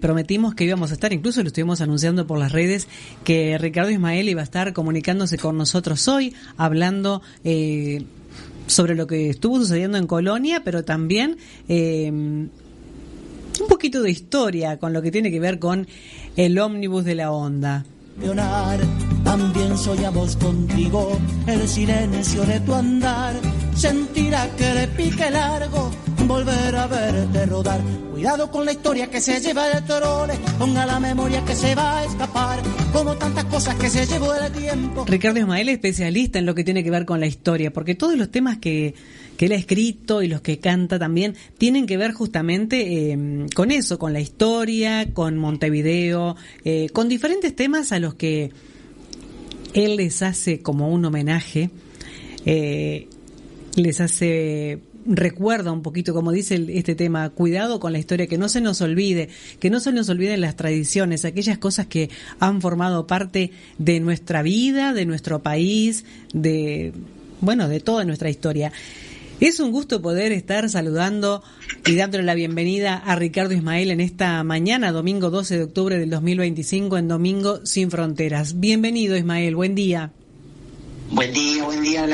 Prometimos que íbamos a estar, incluso lo estuvimos anunciando por las redes, que Ricardo Ismael iba a estar comunicándose con nosotros hoy, hablando sobre lo que estuvo sucediendo en Colonia, pero también un poquito de historia con lo que tiene que ver con el ómnibus de la Onda. También soñamos contigo el silencio de tu andar, sentirá que le pique largo volver a verte rodar. Cuidado con la historia que se lleva el trole, ponga la memoria que se va a escapar, como tantas cosas que se llevó el tiempo. Ricardo Ismael es especialista en lo que tiene que ver con la historia, porque todos los temas que él ha escrito y los que canta también tienen que ver justamente con eso, con la historia, con Montevideo, con diferentes temas a los que él les hace como un homenaje, les hace, recuerda un poquito, como dice este tema, cuidado con la historia, que no se nos olviden las tradiciones, aquellas cosas que han formado parte de nuestra vida, de nuestro país, de toda nuestra historia. Es un gusto poder estar saludando y dándole la bienvenida a Ricardo Ismael en esta mañana, domingo 12 de octubre del 2025, en Domingo Sin Fronteras. Bienvenido, Ismael, buen día. Buen día,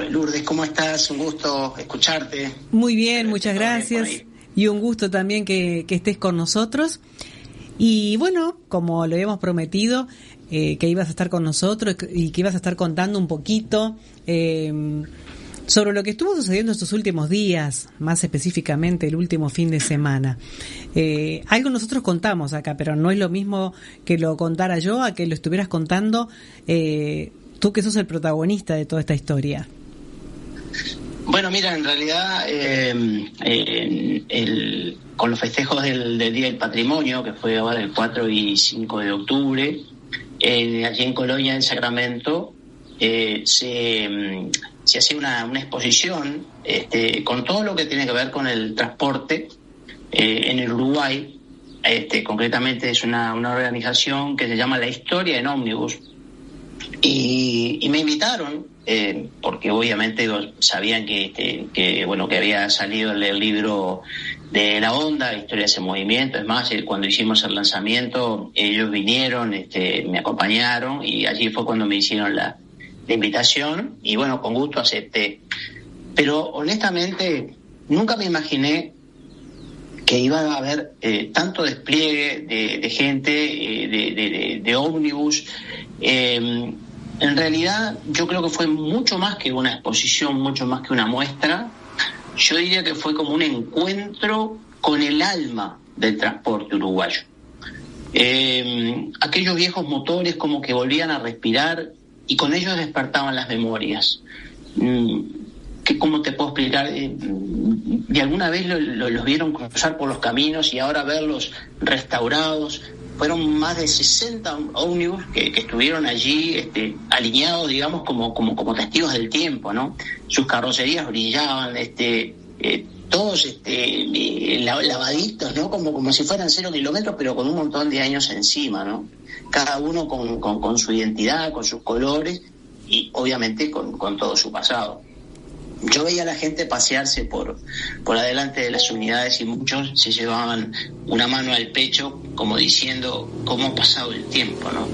Lourdes, ¿cómo estás? Un gusto escucharte. Muy bien, muchas gracias. Y un gusto también que estés con nosotros. Y bueno, como lo habíamos prometido, que ibas a estar con nosotros y que ibas a estar contando un poquito sobre lo que estuvo sucediendo estos últimos días, más específicamente el último fin de semana. Algo nosotros contamos acá, pero no es lo mismo que lo contara yo a que lo estuvieras contando tú, que sos el protagonista de toda esta historia. Bueno, mira, en realidad con los festejos del Día del Patrimonio, que fue ahora el 4 y 5 de octubre, allí en Colonia, en Sacramento, se hace una exposición con todo lo que tiene que ver con el transporte en el Uruguay. Concretamente es una organización que se llama La Historia en Ómnibus, y me invitaron porque obviamente sabían que había salido el libro de La Onda, Historias en Movimiento. Es más, cuando hicimos el lanzamiento, ellos vinieron, me acompañaron, y allí fue cuando me hicieron la invitación, y bueno, con gusto acepté. Pero honestamente nunca me imaginé que iba a haber tanto despliegue de gente, de ómnibus. En realidad yo creo que fue mucho más que una exposición, mucho más que una muestra. Yo diría que fue como un encuentro con el alma del transporte uruguayo. Aquellos viejos motores como que volvían a respirar, y con ellos despertaban las memorias. ¿Cómo te puedo explicar? De alguna vez los vieron cruzar por los caminos, y ahora verlos restaurados. Fueron más de 60 ómnibus que estuvieron allí alineados, digamos, como testigos del tiempo, ¿no? Sus carrocerías brillaban, todos lavaditos, ¿no? Como si fueran 0 kilómetros, pero con un montón de años encima, ¿no? Cada uno con su identidad, con sus colores, y obviamente con todo su pasado. Yo veía a la gente pasearse por adelante de las unidades, y muchos se llevaban una mano al pecho como diciendo cómo ha pasado el tiempo, ¿no?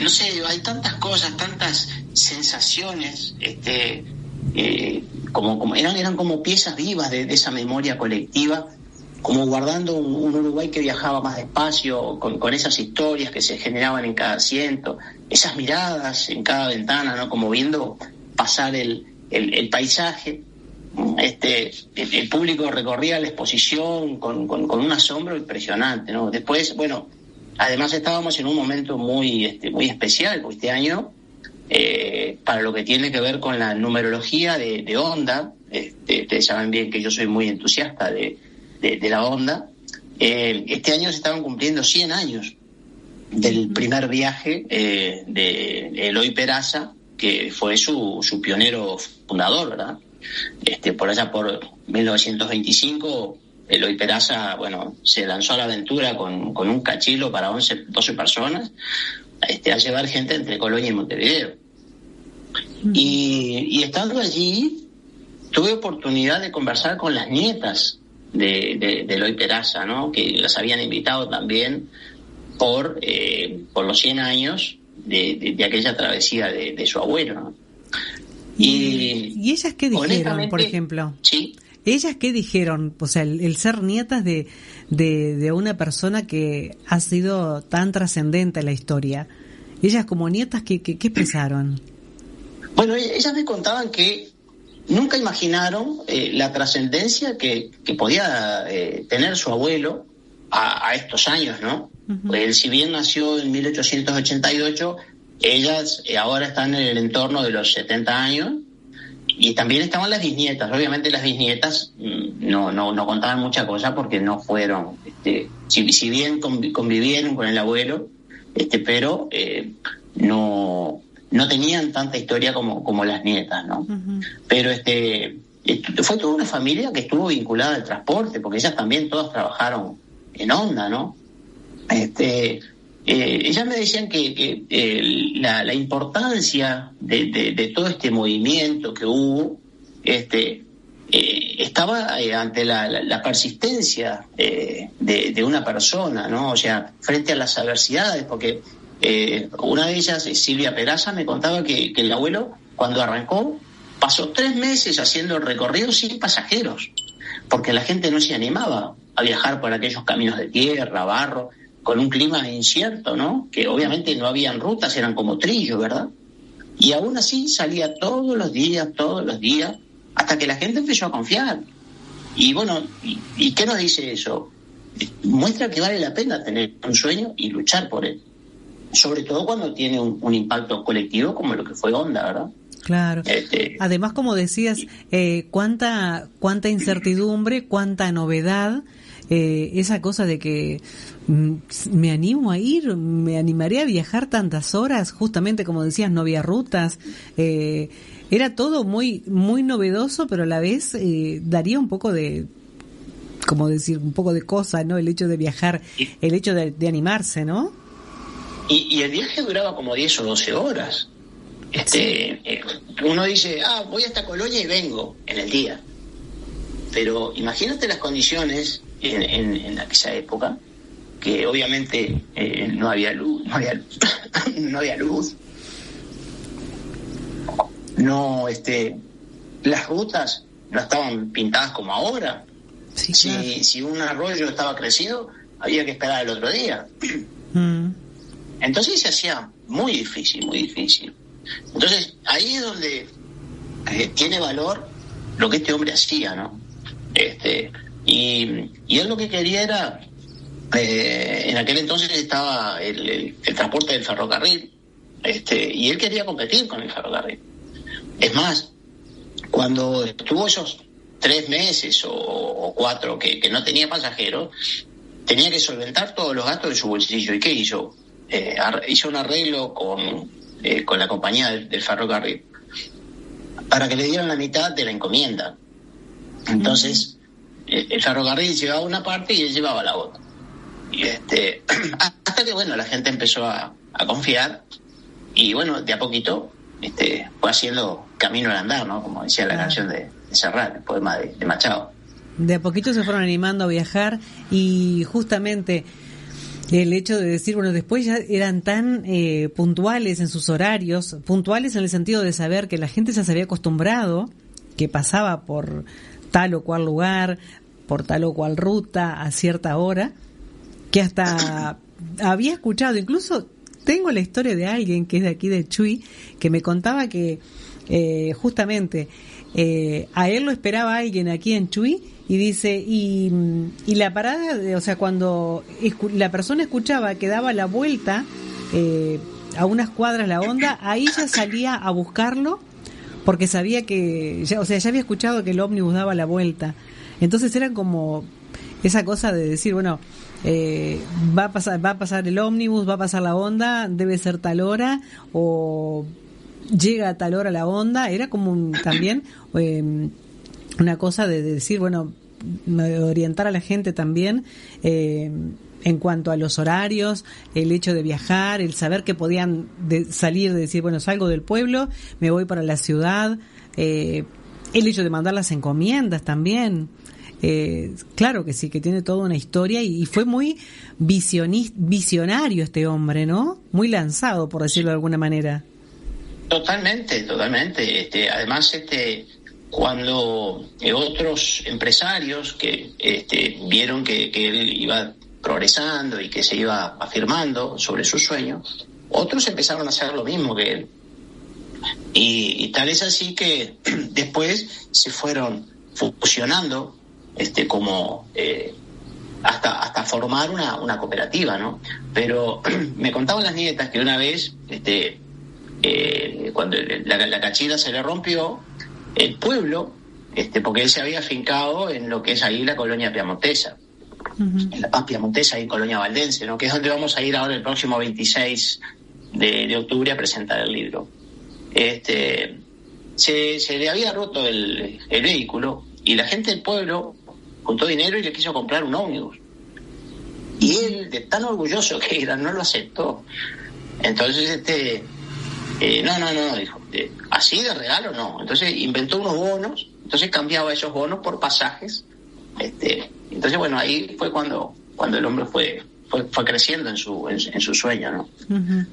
No sé, hay tantas cosas, tantas sensaciones, eran como piezas vivas de esa memoria colectiva, como guardando un Uruguay que viajaba más despacio, con esas historias que se generaban en cada asiento, esas miradas en cada ventana, ¿no? Como viendo pasar el paisaje. El público recorría la exposición con un asombro impresionante, ¿no? Después, bueno, además estábamos en un momento muy especial, porque este año, para lo que tiene que ver con la numerología de Onda, ustedes saben bien que yo soy muy entusiasta de la Onda. Este año se estaban cumpliendo 100 años del primer viaje de Eloy Peraza, que fue su pionero fundador, ¿verdad? Por allá por 1925, Eloy Peraza, bueno, se lanzó a la aventura con un cachilo para 12 personas, a llevar gente entre Colonia y Montevideo. Y estando allí, tuve oportunidad de conversar con las nietas de Eloy Peraza, ¿no? Que las habían invitado también por los 100 años de aquella travesía de su abuelo, ¿no? ¿Y ellas qué dijeron, por ejemplo? Sí. ¿Ellas qué dijeron? O sea, el ser nietas de una persona que ha sido tan trascendente en la historia. Ellas como nietas, ¿qué expresaron? Bueno, ellas me contaban que nunca imaginaron la trascendencia que podía tener su abuelo a estos años, ¿no? Uh-huh. Él, si bien nació en 1888, ellas ahora están en el entorno de los 70 años, y también estaban las bisnietas. Obviamente las bisnietas no contaban mucha cosa porque no fueron, si bien convivieron con el abuelo, pero no tenían tanta historia como las nietas, ¿no? Uh-huh. Pero fue toda una familia que estuvo vinculada al transporte, porque ellas también todas trabajaron en Honda, ¿no? Ellas me decían que la importancia de todo este movimiento que hubo estaba ante la persistencia de una persona, ¿no? O sea, frente a las adversidades, porque una de ellas, Silvia Peraza, me contaba que el abuelo, cuando arrancó, pasó 3 meses haciendo el recorrido sin pasajeros, porque la gente no se animaba a viajar por aquellos caminos de tierra, barro, con un clima incierto, ¿no? Que obviamente no habían rutas, eran como trillos, ¿verdad? Y aún así salía todos los días, hasta que la gente empezó a confiar. Y bueno, ¿y qué nos dice eso? Muestra que vale la pena tener un sueño y luchar por él. Sobre todo cuando tiene un impacto colectivo como lo que fue Honda, ¿verdad? Claro. Además, como decías, cuánta incertidumbre, cuánta novedad, esa cosa de que me animo a ir, me animaré a viajar tantas horas, justamente como decías, no había rutas, era todo muy muy novedoso, pero a la vez daría un poco de, como decir, un poco de cosa, ¿no? El hecho de viajar, el hecho de animarse, ¿no? Y el viaje duraba como 10 o 12 horas. Uno dice, voy hasta Colonia y vengo en el día. Pero imagínate las condiciones en aquella época, que obviamente no había luz, las rutas no estaban pintadas como ahora. Sí, claro. Si un arroyo estaba crecido, había que esperar el otro día. Entonces se hacía muy difícil. Entonces ahí es donde tiene valor lo que este hombre hacía, ¿no? Y él lo que quería era, en aquel entonces estaba el transporte del ferrocarril, y él quería competir con el ferrocarril. Es más, cuando estuvo esos 3 meses o 4 que no tenía pasajeros, tenía que solventar todos los gastos de su bolsillo. ¿Y qué hizo? Hizo un arreglo con la compañía del ferrocarril para que le dieran la mitad de la encomienda. Entonces el ferrocarril llevaba una parte y él llevaba la otra, y hasta que bueno, la gente empezó a confiar, y bueno, de a poquito fue haciendo camino al andar, ¿no? Como decía la canción de Serrat, el poema de Machado. De a poquito se fueron animando a viajar, y justamente el hecho de decir, bueno, después ya eran tan puntuales en sus horarios, puntuales en el sentido de saber que la gente ya se había acostumbrado, que pasaba por tal o cual lugar, por tal o cual ruta a cierta hora, que hasta había escuchado, incluso tengo la historia de alguien que es de aquí de Chuy, que me contaba que justamente a él lo esperaba alguien aquí en Chuy, y dice, y la parada, o sea, cuando la persona escuchaba que daba la vuelta a unas cuadras la Honda, ahí ya salía a buscarlo, porque sabía que, ya había escuchado que el ómnibus daba la vuelta. Entonces era como esa cosa de decir, bueno, va a pasar el ómnibus, va a pasar la Honda, debe ser tal hora, o llega a tal hora la Honda. Era como también una cosa de decir, bueno, orientar a la gente también en cuanto a los horarios, el hecho de viajar, el saber que podían salir, de decir, bueno, salgo del pueblo, me voy para la ciudad, el hecho de mandar las encomiendas también. claro que sí, que tiene toda una historia y fue muy visionario este hombre, ¿no? Muy lanzado, por decirlo de alguna manera. Totalmente. Además, cuando otros empresarios que vieron que él iba progresando y que se iba afirmando sobre sus sueños, otros empezaron a hacer lo mismo que él. Y tal es así que después se fueron fusionando como hasta formar una cooperativa, ¿no? Pero me contaban las nietas que una vez cuando la cachila se le rompió, el pueblo, porque él se había afincado en lo que es ahí la colonia piamontesa, en la Paz Piamontesa, ahí en Colonia Valdense, ¿no? Que es donde vamos a ir ahora el próximo 26 de octubre a presentar el libro. Se le había roto el vehículo y la gente del pueblo juntó dinero y le quiso comprar un ómnibus. Y él, de tan orgulloso que era, no lo aceptó. Entonces, no, dijo, así de regalo no. Entonces inventó unos bonos, entonces cambiaba esos bonos por pasajes. Entonces, bueno, ahí fue cuando el hombre fue creciendo en su sueño, ¿no? Uh-huh.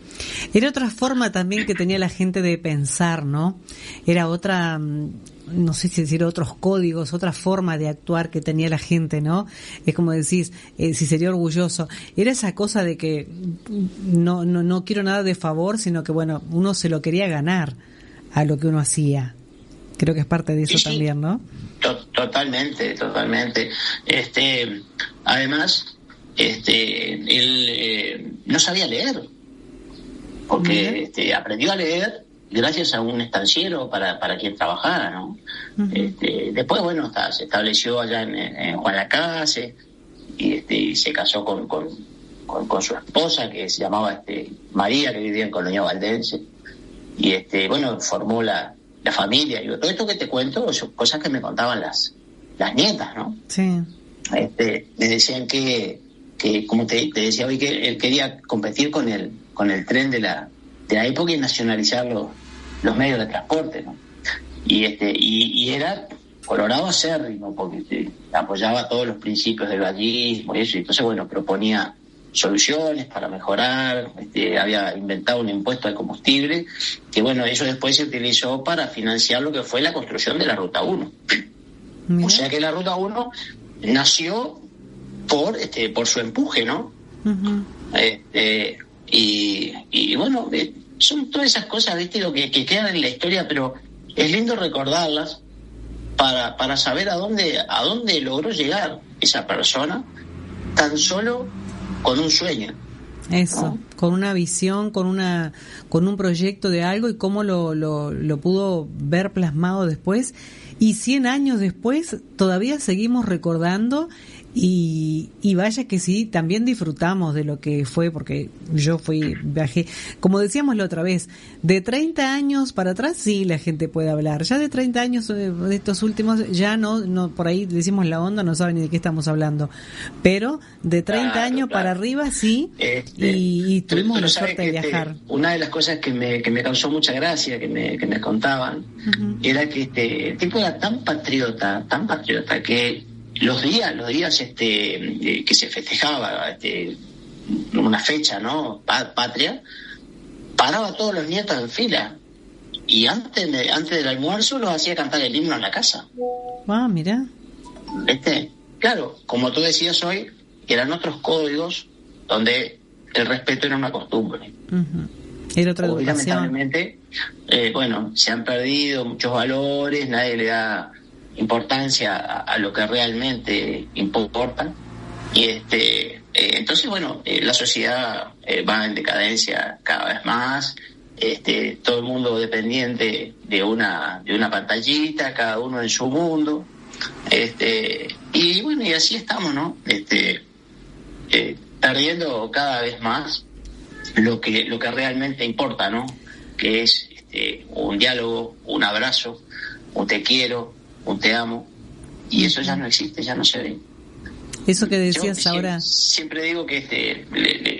Era otra forma también que tenía la gente de pensar, ¿no? Era otra, no sé si decir otros códigos, otra forma de actuar que tenía la gente, ¿no? Es como decís, si sería orgulloso. Era esa cosa de que no quiero nada de favor, sino que, bueno, uno se lo quería ganar a lo que uno hacía. Creo que es parte de eso también, ¿no? Totalmente. Además, él no sabía leer, porque aprendió a leer gracias a un estanciero para quien trabajara, ¿no? Uh-huh. Después, bueno, se estableció allá en Juan Lacase y se casó con su esposa, que se llamaba María, que vivía en Colonia Valdense, y bueno, formó la familia. Y todo esto que te cuento son cosas que me contaban las nietas, ¿no? Sí. Me decían que como te decía hoy, que él quería competir con el tren de la época y nacionalizar los medios de transporte, ¿no? Y era colorado acérrimo, porque apoyaba todos los principios del vallismo y eso. Y entonces, bueno, proponía soluciones para mejorar. Había inventado un impuesto al combustible que, bueno, eso después se utilizó para financiar lo que fue la construcción de la Ruta 1. O sea que la Ruta 1 nació por su empuje, ¿no? Uh-huh. Y bueno, son todas esas cosas, ¿viste? Lo que quedan en la historia, pero es lindo recordarlas para saber a dónde logró llegar esa persona tan solo con un sueño. Eso, ¿no? Con una visión, con un proyecto de algo y cómo lo pudo ver plasmado después. Y 100 años después todavía seguimos recordando y vaya que sí, también disfrutamos de lo que fue, porque yo viajé, como decíamos la otra vez, de 30 años para atrás sí la gente puede hablar, ya de 30 años de estos últimos ya no por ahí decimos la onda, no saben ni de qué estamos hablando, pero de 30 años para arriba sí, y tuvimos la suerte de viajar. Una de las cosas que me causó mucha gracia que me contaban, uh-huh, era que el tipo era tan patriota que los días que se festejaba una fecha, ¿no? Patria, paraba a todos los nietos en fila y antes del almuerzo los hacía cantar el himno en la casa. Ah, mira. Claro, como tú decías hoy, eran otros códigos donde el respeto era una costumbre. Uh-huh. Era otra educación. Lamentablemente, se han perdido muchos valores, nadie le da importancia a lo que realmente importa, y entonces la sociedad va en decadencia cada vez más, todo el mundo dependiente de una pantallita, cada uno en su mundo, y así estamos, ¿no? Perdiendo cada vez más lo que realmente importa, ¿no? Que es un diálogo, un abrazo, un te quiero, un te amo, y eso ya no existe, ya no se ve. Eso que decías ahora. Siempre digo que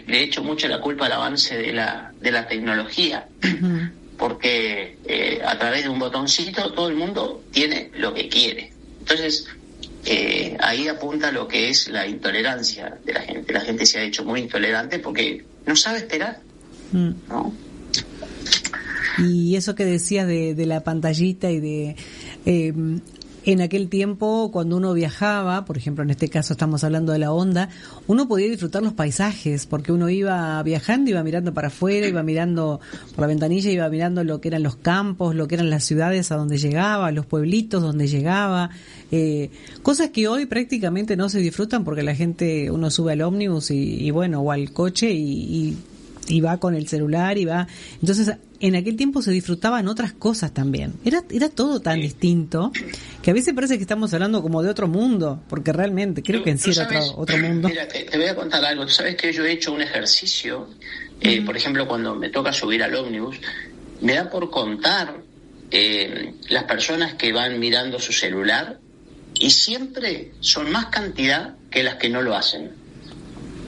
le echo mucho la culpa al avance de la tecnología, uh-huh, porque a través de un botoncito todo el mundo tiene lo que quiere. Entonces, ahí apunta lo que es la intolerancia de la gente. La gente se ha hecho muy intolerante porque no sabe esperar, ¿no? Y eso que decías de la pantallita y de... en aquel tiempo, cuando uno viajaba, por ejemplo, en este caso estamos hablando de la onda, uno podía disfrutar los paisajes, porque uno iba viajando, iba mirando para afuera, iba mirando por la ventanilla, iba mirando lo que eran los campos, lo que eran las ciudades a donde llegaba, los pueblitos donde llegaba, cosas que hoy prácticamente no se disfrutan porque la gente, uno sube al ómnibus y bueno, o al coche y va con el celular y va... Entonces, en aquel tiempo se disfrutaban otras cosas también. Era todo tan distinto que a veces parece que estamos hablando como de otro mundo, porque realmente creo que en sí era otro mundo. Mira, te voy a contar algo. Tú sabes que yo he hecho un ejercicio, por ejemplo, cuando me toca subir al ómnibus, me da por contar las personas que van mirando su celular y siempre son más cantidad que las que no lo hacen.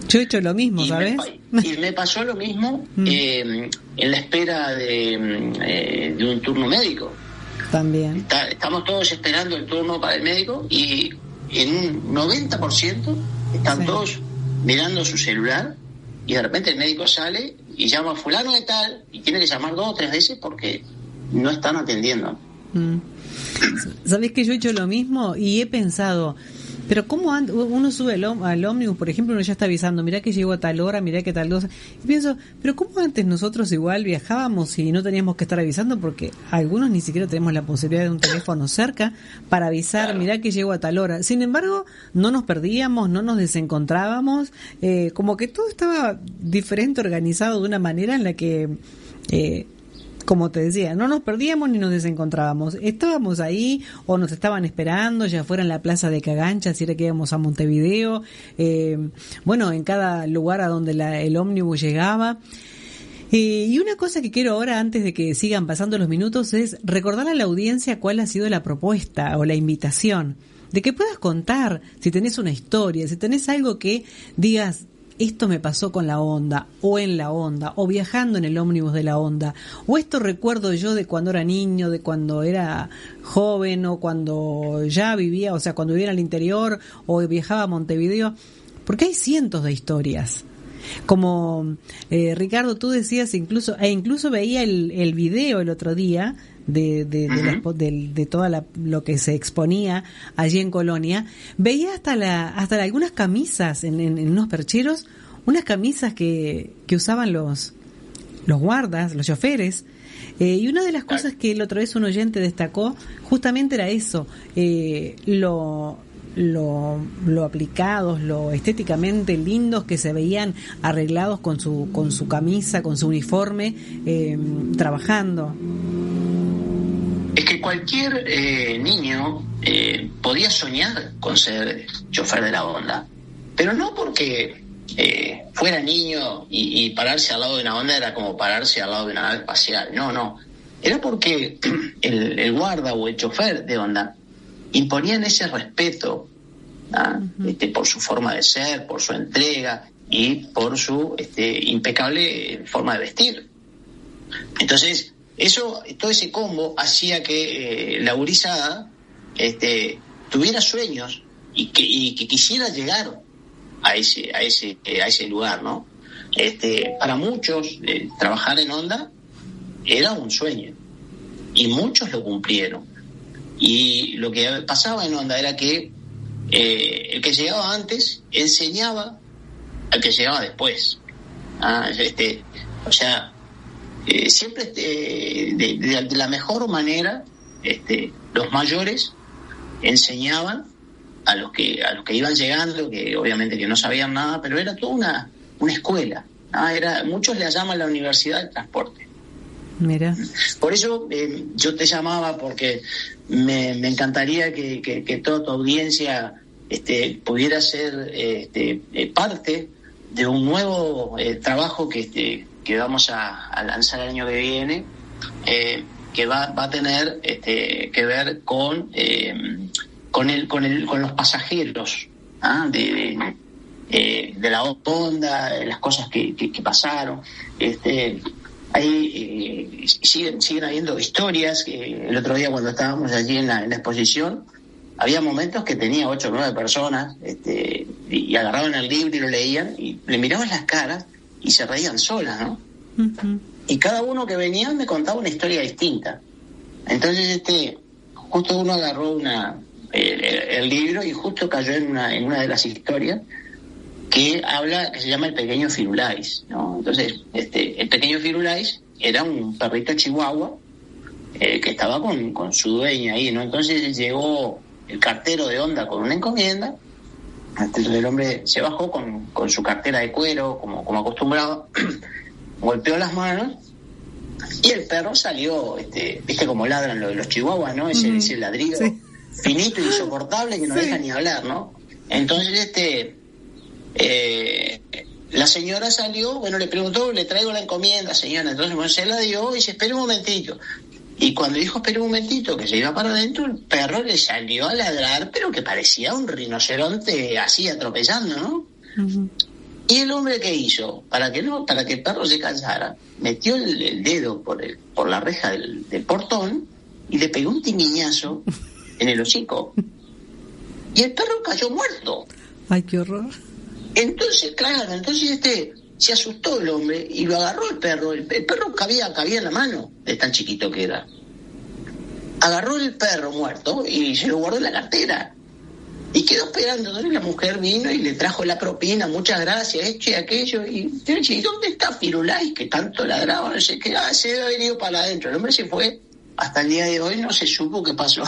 Yo he hecho lo mismo, ¿sabes? Y me pasó lo mismo en la espera de un turno médico. También. Estamos todos esperando el turno para el médico y en un 90% están todos mirando su celular y de repente el médico sale y llama a fulano de tal y tiene que llamar 2 o 3 veces porque no están atendiendo. ¿Sabés que yo he hecho lo mismo? Y he pensado... Pero ¿cómo uno sube al ómnibus, por ejemplo, uno ya está avisando, mirá que llegó a tal hora, mirá que tal cosa, y pienso, pero ¿cómo antes nosotros igual viajábamos y no teníamos que estar avisando? Porque algunos ni siquiera tenemos la posibilidad de un teléfono cerca para avisar, mirá que llegó a tal hora. Sin embargo, no nos perdíamos, no nos desencontrábamos, como que todo estaba diferente, organizado de una manera en la que... como te decía, no nos perdíamos ni nos desencontrábamos. Estábamos ahí o nos estaban esperando, ya fuera en la plaza de Cagancha, si era que íbamos a Montevideo. Bueno, en cada lugar a donde el ómnibus llegaba. Y una cosa que quiero ahora, antes de que sigan pasando los minutos, es recordar a la audiencia cuál ha sido la propuesta o la invitación. De que puedas contar, si tenés una historia, si tenés algo que digas... Esto me pasó con la onda, o en la onda, o viajando en el ómnibus de la onda, o esto recuerdo yo de cuando era niño, de cuando era joven, o cuando ya vivía, o sea, cuando vivía en el interior, o viajaba a Montevideo, porque hay cientos de historias. Como Ricardo, tú decías, incluso veía el video el otro día, de toda lo que se exponía allí en Colonia, veía hasta algunas camisas en unos percheros, unas camisas que usaban los guardas, los choferes, y una de las cosas que la otra vez un oyente destacó justamente era eso, lo aplicados, lo estéticamente lindos que se veían arreglados con su camisa, con su uniforme, trabajando. Es que cualquier niño podía soñar con ser chofer de la onda, pero no porque fuera niño y pararse al lado de una onda era como pararse al lado de una nave espacial. No, era porque el guarda o el chofer de onda imponían ese respeto, por su forma de ser, por su entrega y por su impecable forma de vestir. Entonces, todo ese combo hacía que la gurizada tuviera sueños y que quisiera llegar a ese lugar, ¿no? Para muchos trabajar en onda era un sueño y muchos lo cumplieron. Y lo que pasaba en onda era que el que llegaba antes enseñaba al que llegaba después. O sea, siempre de la mejor manera los mayores enseñaban a los que iban llegando, que obviamente que no sabían nada, pero era toda una escuela, ¿no? Muchos la llaman la Universidad del Transporte. Mira. Por eso yo te llamaba, porque me encantaría que toda tu audiencia pudiera ser parte de un nuevo trabajo que vamos a lanzar el año que viene, que va a tener que ver con los pasajeros, de la onda, de las cosas que pasaron. Ahí siguen habiendo historias. El otro día, cuando estábamos allí en la exposición, había momentos que tenía 8 o 9 personas, y agarraban el libro y lo leían, y le miraban las caras y se reían solas, ¿no? Uh-huh. Y cada uno que venía me contaba una historia distinta. Entonces, justo uno agarró el libro y justo cayó en una de las historias que se llama El Pequeño Firulais, ¿no? Entonces, el Pequeño Firulais era un perrito chihuahua que estaba con su dueña ahí, ¿no? Entonces llegó el cartero de Onda con una encomienda. Entonces el hombre se bajó con su cartera de cuero, como acostumbrado, golpeó las manos y el perro salió, viste cómo ladran los chihuahuas, ¿no? Ese ladrido finito e insoportable que no deja ni hablar, ¿no? Entonces la señora salió, bueno, le preguntó, le traigo la encomienda, señora. Entonces, bueno, se la dio y dice, espere un momentito. Y cuando dijo, espere un momentito, que se iba para adentro, el perro le salió a ladrar, pero que parecía un rinoceronte así atropellando, ¿no? Uh-huh. Y el hombre, ¿qué hizo? Para que el perro se cansara, metió el dedo por la reja del portón y le pegó un timiñazo en el hocico. Y el perro cayó muerto. ¡Ay, qué horror! Entonces, claro, se asustó el hombre y lo agarró el perro. El perro cabía en la mano, de tan chiquito que era. Agarró el perro muerto y se lo guardó en la cartera. Y quedó esperando. Entonces la mujer vino y le trajo la propina, muchas gracias, esto y aquello. Y ¿dónde está Firulais que tanto ladraba? No sé qué. Se debe haber ido para adentro. El hombre se fue. Hasta el día de hoy no se supo qué pasó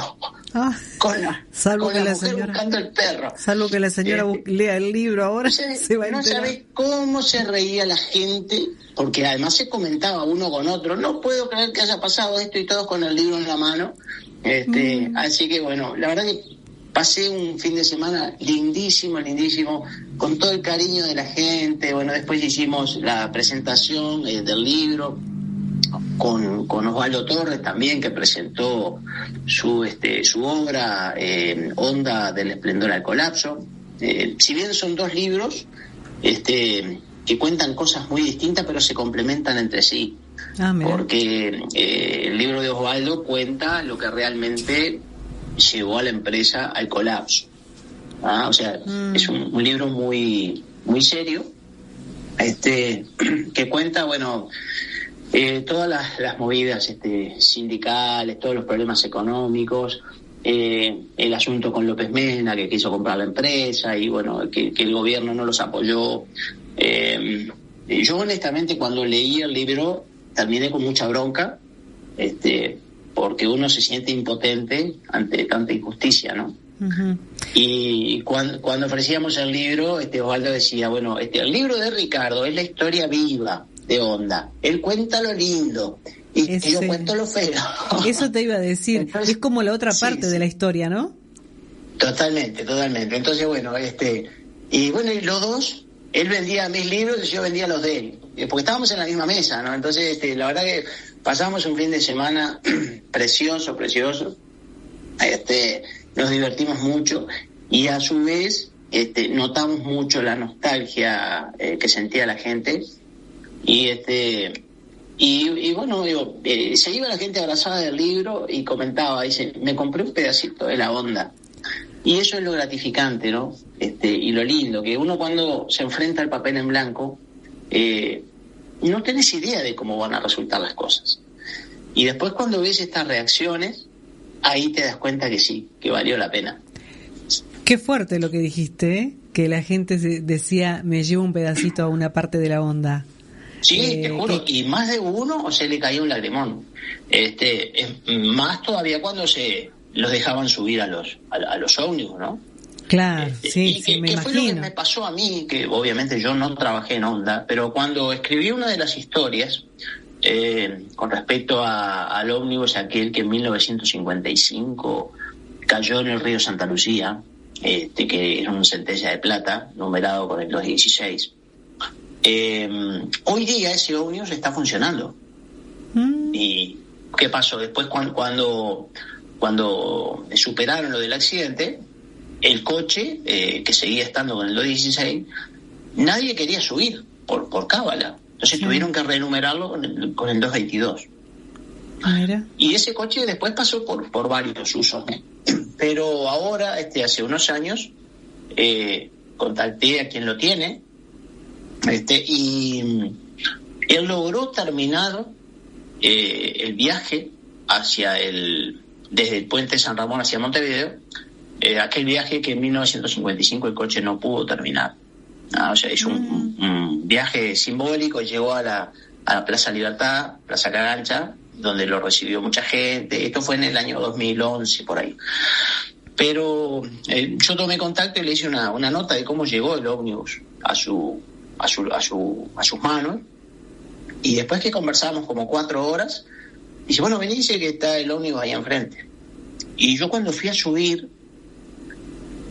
con la mujer señora, buscando el perro. Salvo que la señora lea el libro ahora, se va a enterar. No sabés cómo se reía la gente, porque además se comentaba uno con otro. No puedo creer que haya pasado esto, y todos con el libro en la mano. Así que bueno, la verdad que pasé un fin de semana lindísimo, con todo el cariño de la gente. Bueno, después hicimos la presentación del libro con Osvaldo Torres también, que presentó su obra Onda del esplendor al colapso. Si bien son 2 libros que cuentan cosas muy distintas, pero se complementan entre sí. Porque el libro de Osvaldo cuenta lo que realmente llevó a la empresa al colapso. O sea, es un libro muy, muy serio, que cuenta, bueno, todas las movidas sindicales, todos los problemas económicos, el asunto con López Mena, que quiso comprar la empresa, y bueno, que el gobierno no los apoyó. Yo honestamente, cuando leí el libro, terminé con mucha bronca, porque uno se siente impotente ante tanta injusticia, ¿no? Uh-huh. Y cuando ofrecíamos el libro, Osvaldo decía, bueno, el libro de Ricardo es la historia viva de Onda. Él cuenta lo lindo y yo cuento lo feo. Eso te iba a decir. Entonces, es como la otra parte de la historia, ¿no? Totalmente. Entonces, bueno, y los dos, él vendía mis libros y yo vendía los de él, porque estábamos en la misma mesa, ¿no? Entonces, la verdad que pasamos un fin de semana precioso. Nos divertimos mucho y a su vez notamos mucho la nostalgia que sentía la gente. Y bueno, se iba la gente abrazada del libro y comentaba, dice, me compré un pedacito de la Onda. Y eso es lo gratificante, ¿no? Y lo lindo, que uno cuando se enfrenta al papel en blanco, no tenés idea de cómo van a resultar las cosas. Y después cuando ves estas reacciones, ahí te das cuenta que sí, que valió la pena. Qué fuerte lo que dijiste, ¿eh? Que la gente decía, me llevo un pedacito a una parte de la Onda. Sí, te juro, y más de uno se le cayó un lagrimón. Más todavía cuando los dejaban subir a los ómnibus, ¿no? Claro, sí, me imagino. Fue lo que me pasó a mí, que obviamente yo no trabajé en Onda, pero cuando escribí una de las historias con respecto al ómnibus, aquel que en 1955 cayó en el río Santa Lucía, que era un Centella de Plata, numerado con el 216. Hoy día ese ómnibus está funcionando. ¿Y qué pasó? Después cuando superaron lo del accidente, el coche, que seguía estando con el 216, nadie quería subir por cábala. Entonces tuvieron que renumerarlo con el 222. Mira. Y ese coche después pasó por varios usos, pero ahora, hace unos años, contacté a quien lo tiene, y él logró terminar el viaje desde el puente San Ramón hacia Montevideo, aquel viaje que en 1955 el coche no pudo terminar. O sea, hizo un viaje simbólico, llegó a la Plaza Libertad, Plaza Cagancha, donde lo recibió mucha gente. Esto fue en el año 2011, por ahí. Pero yo tomé contacto y le hice una nota de cómo llegó el ómnibus a sus manos. Y después que conversamos como 4 horas, dice, bueno, vení, dice que está el ómnibus ahí enfrente. Y yo cuando fui a subir,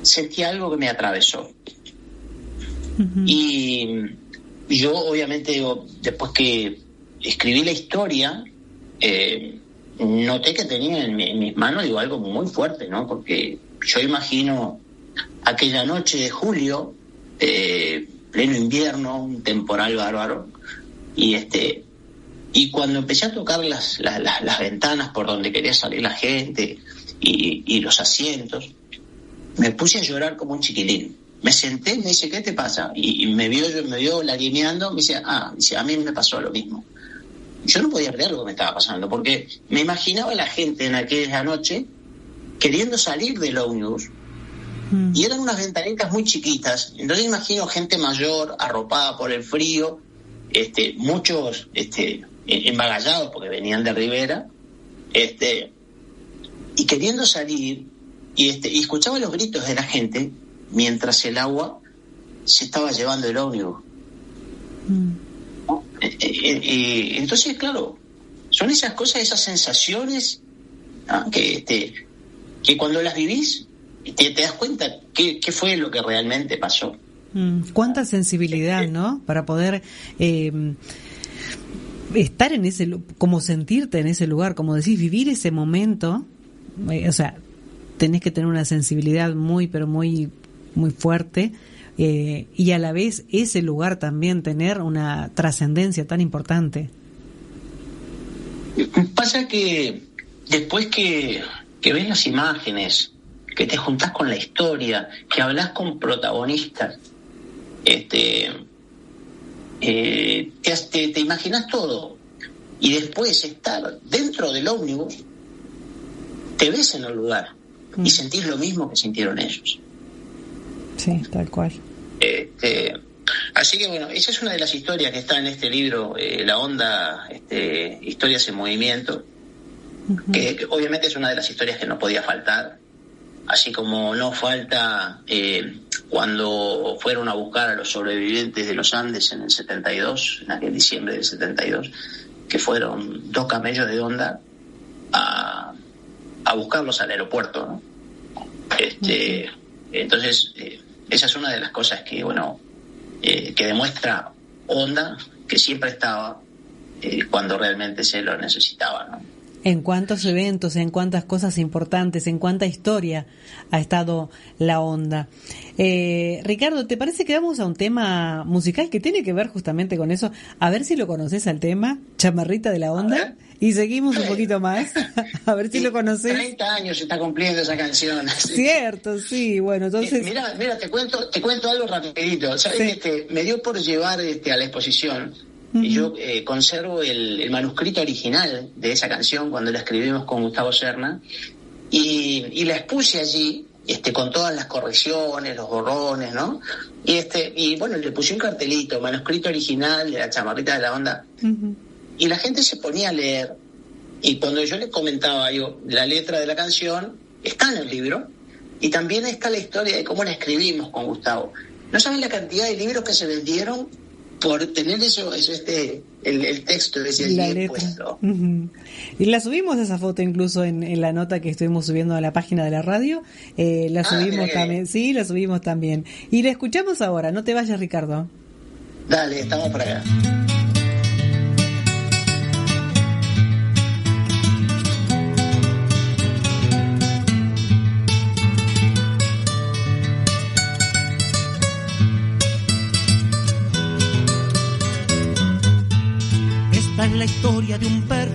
sentí algo que me atravesó. Uh-huh. Y yo, obviamente, después que escribí la historia, noté que tenía en mis manos, algo muy fuerte, ¿no? Porque yo imagino aquella noche de julio, pleno invierno, un temporal bárbaro, y cuando empecé a tocar las ventanas por donde quería salir la gente y los asientos, me puse a llorar como un chiquilín. Me senté, me dice, ¿qué te pasa? Y me vio lagrimeando, me dice, a mí me pasó lo mismo. Yo no podía creer lo que me estaba pasando, porque me imaginaba a la gente en aquella noche queriendo salir del ómnibus, y eran unas ventanitas muy chiquitas. Entonces imagino gente mayor, arropada por el frío, muchos embagallados porque venían de Rivera, y queriendo salir, y escuchaba los gritos de la gente mientras el agua se estaba llevando el ómnibus. Entonces, claro, son esas cosas, esas sensaciones, ¿no? que cuando las vivís te das cuenta qué fue lo que realmente pasó. Cuánta sensibilidad, ¿no? Para poder estar en ese, como sentirte en ese lugar, como decís, vivir ese momento. O sea, tenés que tener una sensibilidad muy, pero muy, muy fuerte. Y a la vez ese lugar también tener una trascendencia tan importante. Pasa que después que ves las imágenes, que te juntás con la historia, que hablas con protagonistas, te imaginas todo, y después estar dentro del ómnibus, te ves en el lugar y sentís lo mismo que sintieron ellos. Sí, tal cual. Así que bueno, esa es una de las historias que está en este libro, La Onda, Historias en Movimiento, uh-huh. que obviamente es una de las historias que no podía faltar, así como no falta cuando fueron a buscar a los sobrevivientes de los Andes en el 72, en aquel diciembre del 72, que fueron 2 camellos de Honda a buscarlos al aeropuerto, ¿no? Uh-huh. Entonces, esa es una de las cosas que, bueno, que demuestra Honda, que siempre estaba cuando realmente se lo necesitaba, ¿no? En cuántos eventos, en cuántas cosas importantes, en cuánta historia ha estado la Onda. Ricardo, ¿te parece que vamos a un tema musical que tiene que ver justamente con eso? A ver si lo conoces al tema, Chamarrita de la Onda, y seguimos un poquito más, a ver si lo conoces. 30 años se está cumpliendo esa canción. Cierto, sí, bueno, entonces... Mira, te cuento algo rapidito. ¿Sabes? Sí. Me dio por llevar a la exposición. Y yo conservo el manuscrito original de esa canción cuando la escribimos con Gustavo Serna, y la expuse allí, con todas las correcciones, los borrones, ¿no? Y bueno, le puse un cartelito, manuscrito original de la Chamarrita de la Onda, y la gente se ponía a leer, y cuando yo les comentaba, la letra de la canción está en el libro, y también está la historia de cómo la escribimos con Gustavo. No saben la cantidad de libros que se vendieron por tener el texto de la letra puesto. Uh-huh. Y la subimos esa foto incluso en la nota que estuvimos subiendo a la página de la radio. La subimos también. Sí, la subimos también. Y la escuchamos ahora. No te vayas, Ricardo. Dale, estamos por acá. Esta es la historia de un perro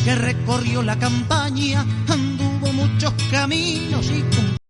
que recorrió la campaña, anduvo muchos caminos y